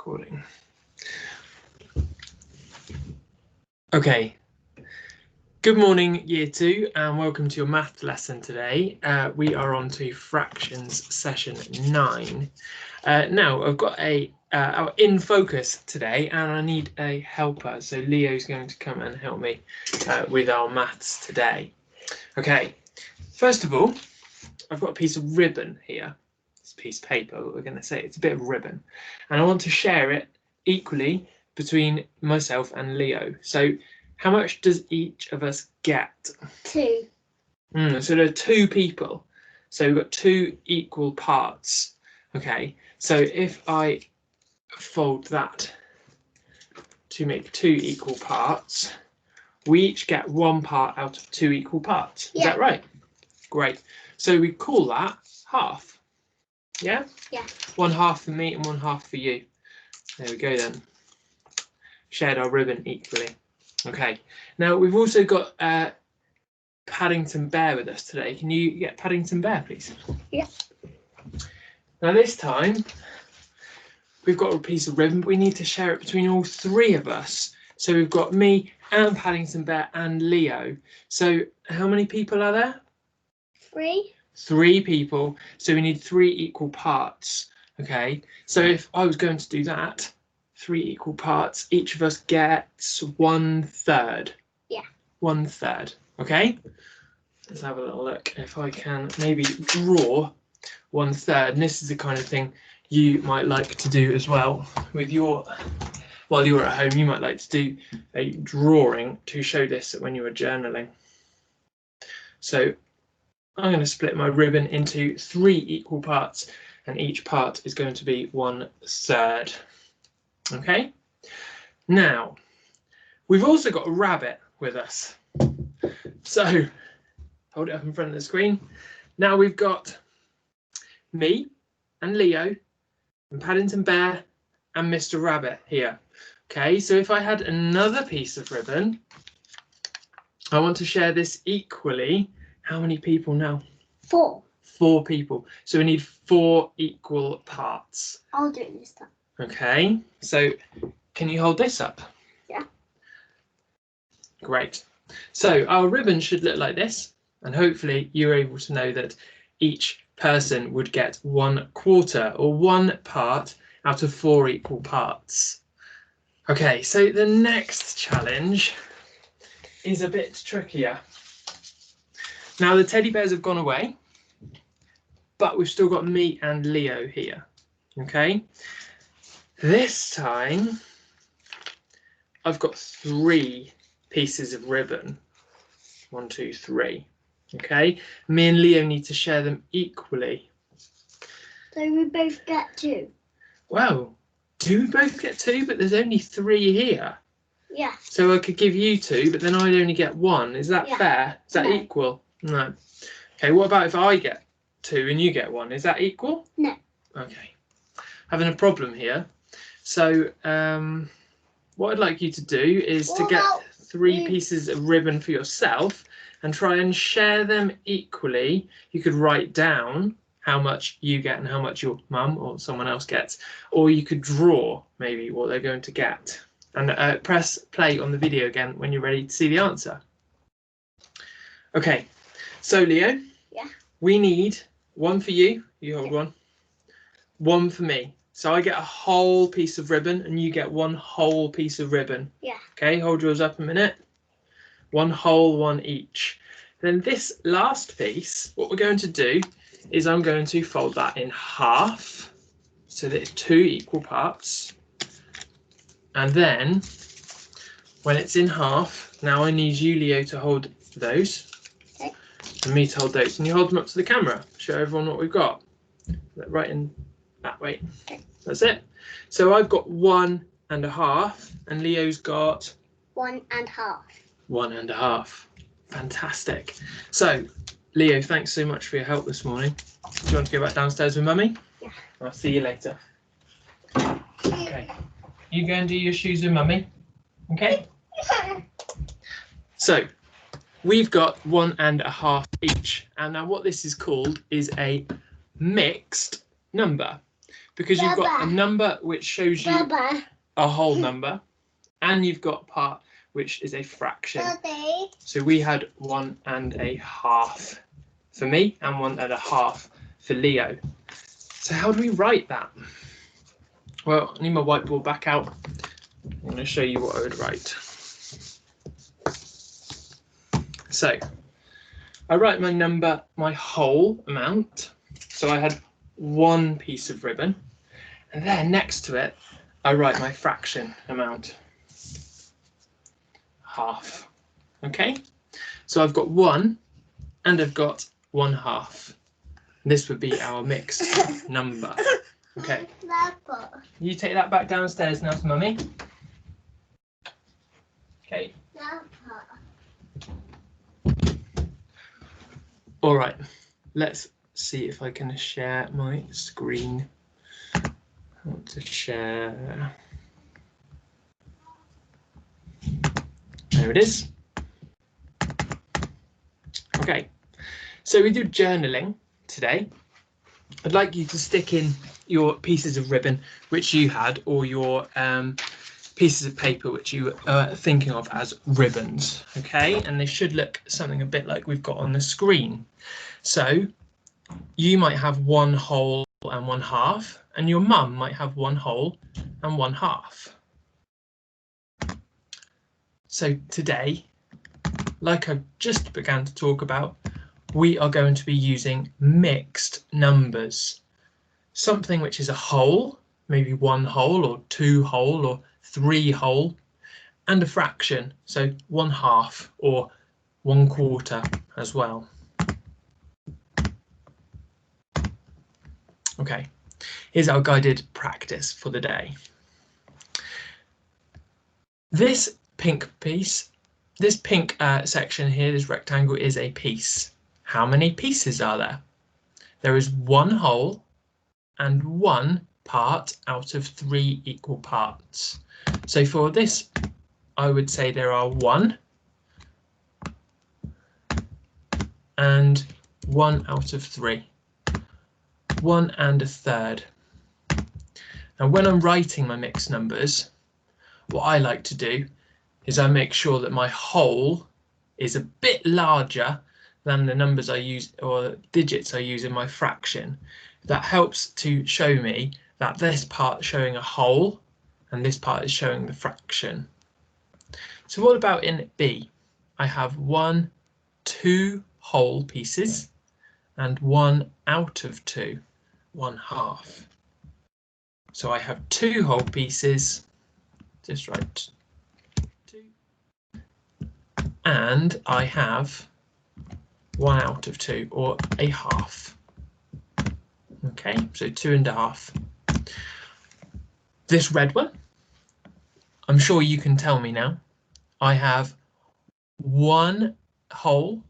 recording. Okay. Good morning, Year 2, and welcome to your math lesson today. We are on to fractions session 9. Now, I've got our in focus today, and I need a helper. So Leo's going to come and help me with our maths today. Okay, first of all, I've got a piece of ribbon here. It's a piece of paper, what we're going to say. It's a bit of ribbon. And I want to share it equally between myself and Leo. So how much does each of us get? 2. So there are 2 people. So we've got 2 equal parts. Okay, so if I fold that to make 2 equal parts, we each get 1 part out of 2 equal parts. Is that right? Great. So we call that half. Yeah? Yeah. 1 half for me and 1 half for you. There we go then. Shared our ribbon equally. Okay, now we've also got Paddington Bear with us today. Can you get Paddington Bear, please? Yeah. Now this time, we've got a piece of ribbon, but we need to share it between all 3 of us. So we've got me and Paddington Bear and Leo. So how many people are there? 3. 3 people. So we need 3 equal parts. Okay, so if I was going to do that, 3 equal parts, each of us gets 1/3. Yeah. 1/3. Okay, let's have a little look if I can maybe draw 1/3. And this is the kind of thing you might like to do as well with while you're at home. You might like to do a drawing to show this when you were journaling. So I'm going to split my ribbon into 3 equal parts, and each part is going to be 1/3. Okay, now we've also got a rabbit with us. So hold it up in front of the screen. Now we've got me and Leo and Paddington Bear and Mr. Rabbit here. Okay, so if I had another piece of ribbon, I want to share this equally. How many people now? 4. 4 people. So we need 4 equal parts. I'll do it this time. Okay, so can you hold this up? Yeah. Great. So our ribbon should look like this, and hopefully you're able to know that each person would get 1/4 or 1 part out of 4 equal parts. Okay, so the next challenge is a bit trickier. Now the teddy bears have gone away, but we've still got me and Leo here. Okay. This time, I've got 3 pieces of ribbon. 1, 2, 3. Okay, me and Leo need to share them equally. So we both get 2. Well, do we both get 2? But there's only 3 here. Yeah. So I could give you 2, but then I'd only get 1. Is that fair? Is that equal? No. Okay, what about if I get 2 and you get 1? Is that equal? No. Okay. Having a problem here. So what I'd like you to do is to get 3 pieces of ribbon for yourself and try and share them equally. You could write down how much you get and how much your mum or someone else gets, or you could draw maybe what they're going to get. And press play on the video again when you're ready to see the answer. Okay, so Leo, we need 1 for you. You hold 1. 1 for me. So I get a whole piece of ribbon and you get 1 whole piece of ribbon. Yeah. Okay, hold yours up a minute. 1 whole, 1 each. Then this last piece, what we're going to do is I'm going to fold that in half so that it's 2 equal parts. And then when it's in half, now I need you, Leo, to hold those. Okay. And me to hold those. And you hold them up to the camera. Show everyone what we've got. Right in that way. Okay. That's it. So I've got 1 1/2 and Leo's got 1 1/2. 1 1/2. Fantastic. So Leo, thanks so much for your help this morning. Do you want to go back downstairs with Mummy? Yeah. I'll see you later. Okay. You go and do your shoes with Mummy. Okay? So we've got 1 1/2 each. And now what this is called is a mixed number. because you've got a number which shows you a whole number, and you've got a part which is a fraction. So we had 1.5 for me and 1.5 for Leo. So how do we write that? Well, I need my whiteboard back out. I'm going to show you what I would write. So I write my number, my whole amount. So I had one piece of ribbon, and then next to it, I write my fraction amount, half. Okay, so I've got 1 and I've got 1/2. This would be our mixed number. Okay, you take that back downstairs now to Mummy. Okay. All right, let's see if I can share my screen. I want to share. There it is. Okay, so we do journaling today. I'd like you to stick in your pieces of ribbon which you had, or your pieces of paper which you are thinking of as ribbons, okay? And they should look something a bit like we've got on the screen. So you might have 1 whole and 1/2, and your mum might have 1 whole and 1/2. So today, like I just began to talk about, we are going to be using mixed numbers. Something which is a whole, maybe 1 whole or 2 whole or 3 whole, and a fraction, so 1/2 or 1/4 as well. Okay, here's our guided practice for the day. This pink piece, this pink section here, this rectangle, is a piece. How many pieces are there? There is 1 whole and 1 part out of 3 equal parts. So for this, I would say there are 1 and 1 out of 3. 1 and a third. Now when I'm writing my mixed numbers, what I like to do is I make sure that my whole is a bit larger than the numbers I use or digits I use in my fraction. That helps to show me that this part is showing a whole and this part is showing the fraction. So what about in B? I have 1, 2 whole pieces and 1 out of 2, 1/2. So I have 2 whole pieces, just write 2, and I have 1 out of 2, or a half. Okay, so 2.5. This red one, I'm sure you can tell me now. I have 1 whole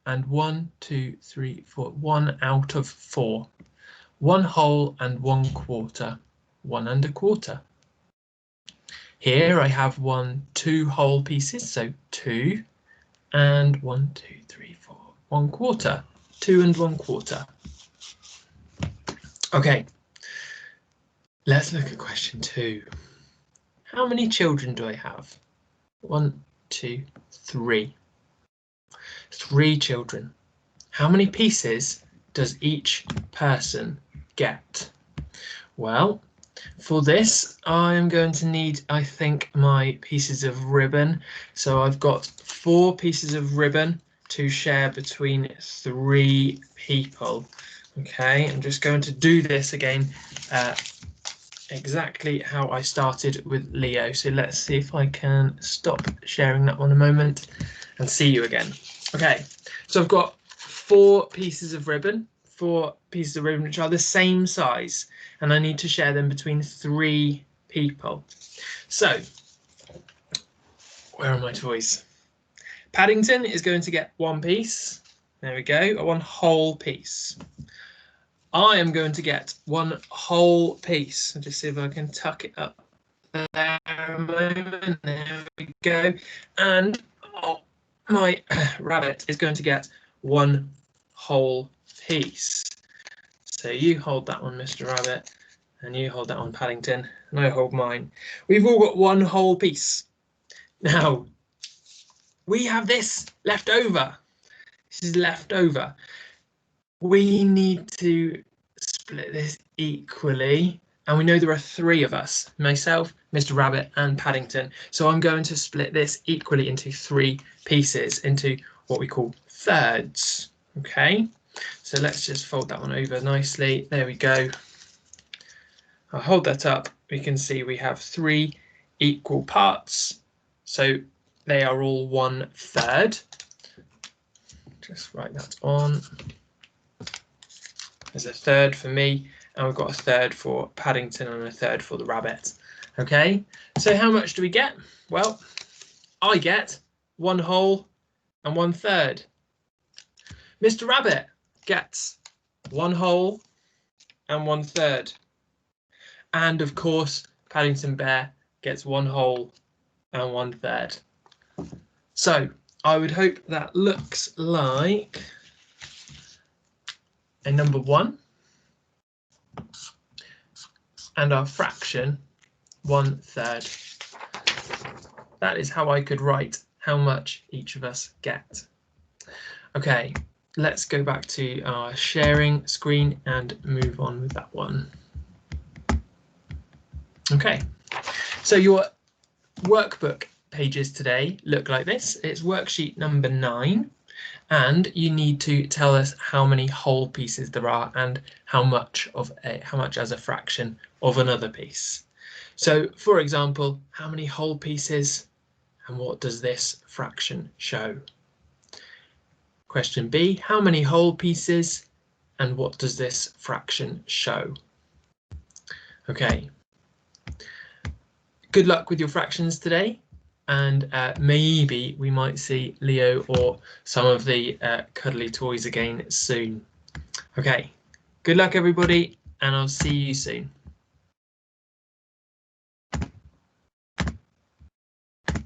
and 1, 2, 3, 4, 1 out of 4. 1 whole and 1/4, 1 1/4. Here I have 1, 2 whole pieces, so 2, and 1, 2, 3, 4, 1/4, 2 and 1/4. Okay, let's look at question 2. How many children do I have? 1, 2, 3. 3 children. How many pieces does each person get? Well, for this, I'm going to need, I think, my pieces of ribbon. So I've got 4 pieces of ribbon to share between 3 people. Okay, I'm just going to do this again exactly how I started with Leo. So let's see if I can stop sharing that one a moment and see you again. Okay, so I've got 4 pieces of ribbon, 4 pieces of ribbon which are the same size, and I need to share them between 3 people. So, where are my toys? Paddington is going to get 1 piece. There we go, 1 whole piece. I am going to get 1 whole piece. I'll just see if I can tuck it up there a moment. There we go. And my rabbit is going to get 1 whole piece. So you hold that one, Mr. Rabbit, And you hold that one, Paddington, and I hold mine. We've all got one whole piece. Now, we have this left over. This is left over. We need to split this equally. And we know there are 3 of us, myself, Mr. Rabbit and Paddington. So I'm going to split this equally into 3 pieces, into what we call thirds. Okay, so let's just fold that one over nicely. There we go. I'll hold that up. We can see we have 3 equal parts. So they are all 1/3. Just write that on. There's a third for me, and we've got a third for Paddington and a third for the rabbit. Okay, so how much do we get? Well, I get 1 whole and 1/3. Mr. Rabbit gets 1 whole and 1/3. And of course, Paddington Bear gets 1 whole and 1/3. So I would hope that looks like a number 1 and our fraction 1/3. That is how I could write how much each of us get. Okay, let's go back to our sharing screen and move on with that one. Okay, so your workbook pages today look like this. It's worksheet number 9. And you need to tell us how many whole pieces there are and how much as a fraction of another piece. So, for example, how many whole pieces and what does this fraction show? Question B, how many whole pieces and what does this fraction show? Okay. Good luck with your fractions today. And maybe we might see Leo or some of the cuddly toys again soon. Okay, good luck everybody, and I'll see you soon.